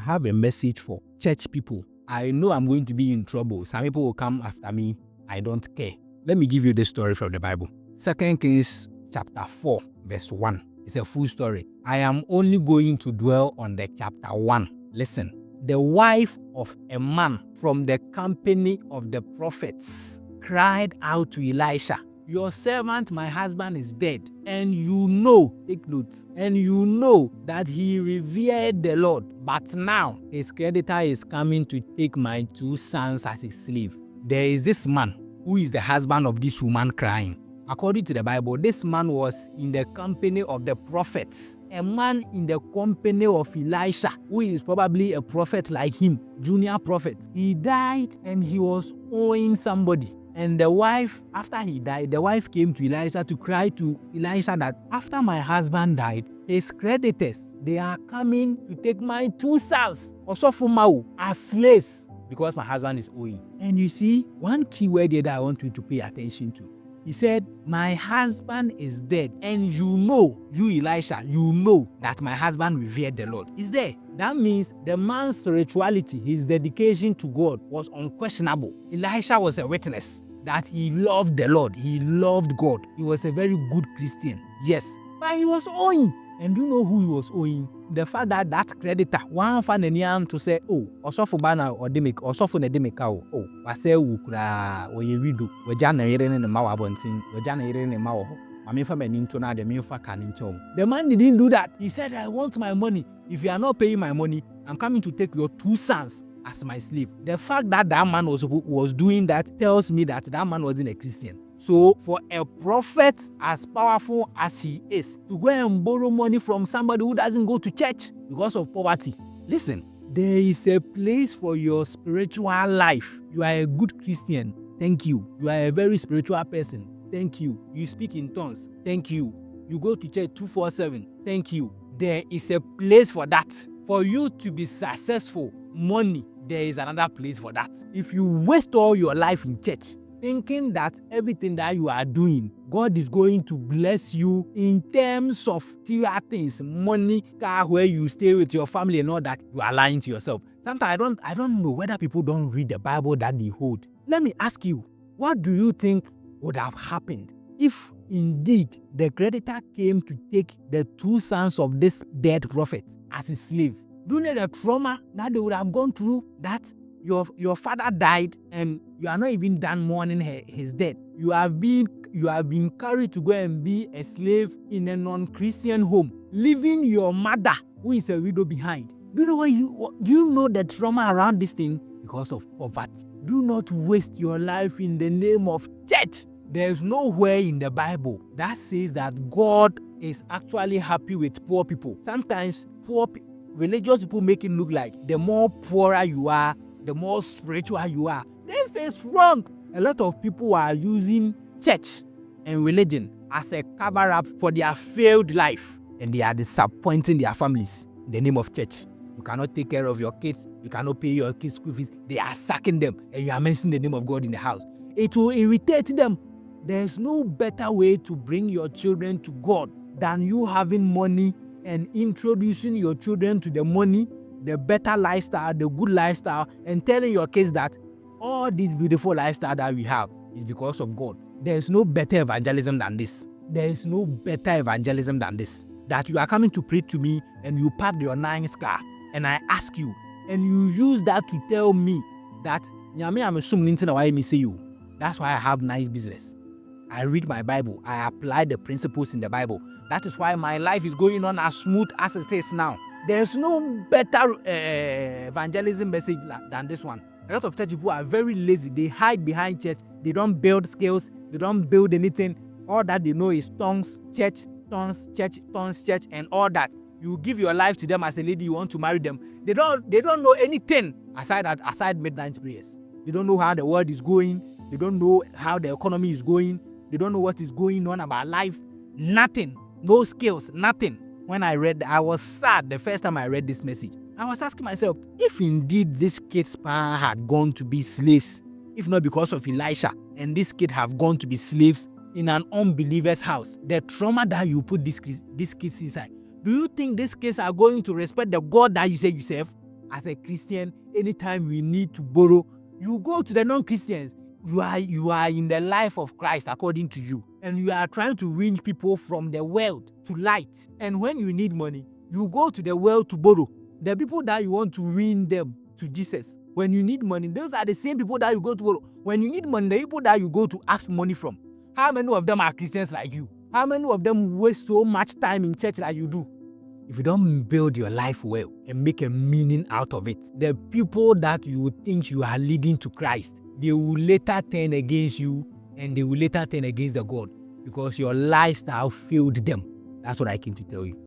I have a message for church people. I know I'm going to be in trouble. Some people will come after me. I don't care. Let me give you this story from the Bible. 2 Kings chapter 4, verse 1. It's a full story. I am only going to dwell on the chapter 1. Listen. The wife of a man from the company of the prophets cried out to Elisha, "Your servant, my husband, is dead. And you know," take note, "and you know that he revered the Lord. But now his creditor is coming to take my 2 sons as his slave." There is this man who is the husband of this woman crying. According to the Bible, this man was in the company of the prophets. A man in the company of Elisha, who is probably a prophet like him, junior prophet. He died and he was owing somebody. And the wife, after he died, the wife came to Elisha to cry to Elisha that after my husband died, his creditors, they are coming to take my 2 sons, Osofumau, as slaves because my husband is owing. And you see, one key word here that I want you to pay attention to. He said, "My husband is dead, and you know, you Elisha, you know that my husband revered the Lord." Is there? That means the man's spirituality, his dedication to God was unquestionable. Elisha was a witness that he loved the Lord, he loved God. He was a very good Christian. Yes, but he was owing. And do you know who he was owing? The fact that that creditor, one fan and to say, "Oh, Osofo bana or demik, Osofo ne demika, oh, wase ukra, oye ridu, wajana yere ne mawa bontin, wajana yere ne mawa ho. Mamifa meninto na de minfa kanincho." The man didn't do that. He said, "I want my money. If you are not paying my money, I'm coming to take your 2 sons as my slave." The fact that that man was doing that tells me that that man wasn't a Christian. So for a prophet as powerful as he is, to go and borrow money from somebody who doesn't go to church because of poverty. Listen, there is a place for your spiritual life. You are a good Christian. Thank you. You are a very spiritual person. Thank you. You speak in tongues. Thank you. You go to church 247. Thank you. There is a place for that. For you to be successful, money, there is another place for that. If you waste all your life in church, thinking that everything that you are doing, God is going to bless you in terms of material things, money, car, where you stay with your family and all that, you are lying to yourself. Sometimes I don't know whether people don't read the Bible that they hold. Let me ask you, what do you think would have happened if indeed the creditor came to take the 2 sons of this dead prophet as his slave? Do you know the trauma that they would have gone through, that your father died and you are not even done mourning his death? You have been carried to go and be a slave in a non-Christian home, leaving your mother, who is a widow, behind. Do you know the trauma around this thing? Because of poverty. Do not waste your life in the name of church. There's nowhere in the Bible that says that God is actually happy with poor people. Sometimes religious people make it look like the more poorer you are, the more spiritual you are. This is wrong. A lot of people are using church and religion as a cover-up for their failed life, and they are disappointing their families in the name of church. You cannot take care of your kids. You cannot pay your kids' school fees. They are sacking them, and you are mentioning the name of God in the house. It will irritate them. There's no better way to bring your children to God than you having money and introducing your children to the money, the better lifestyle, the good lifestyle, and telling your kids that all this beautiful lifestyle that we have is because of God. There is no better evangelism than this. There is no better evangelism than this. That you are coming to preach to me and you park your nice car and I ask you and you use that to tell me that that's why I have nice business. I read my Bible. I apply the principles in the Bible. That is why my life is going on as smooth as it is now. There's no better evangelism message than this one. A lot of church people are very lazy. They hide behind church. They don't build skills. They don't build anything. All that they know is tongues, church, and all that. You give your life to them as a lady, you want to marry them. They don't know anything aside midnight prayers. They don't know how the world is going. They don't know how the economy is going. They don't know what is going on about life. Nothing. No skills. Nothing. When I was sad the first time I read this message. I was asking myself, if indeed this kid's parents had gone to be slaves, if not because of Elisha, and this kid have gone to be slaves in an unbeliever's house, the trauma that you put these kids inside, do you think these kids are going to respect the God that you say you serve? as a Christian, anytime we need to borrow, you go to the non-Christians. You are in the life of Christ according to you, and you are trying to win people from the world to light. And when you need money, you go to the world to borrow. The people that you want to win them to Jesus. When you need money, those are the same people that you go to borrow. When you need money, the people that you go to ask money from. How many of them are Christians like you? How many of them waste so much time in church like you do? If you don't build your life well and make a meaning out of it, the people that you think you are leading to Christ, they will later turn against you, and they will later turn against the God, because your lifestyle failed them. That's what I came to tell you.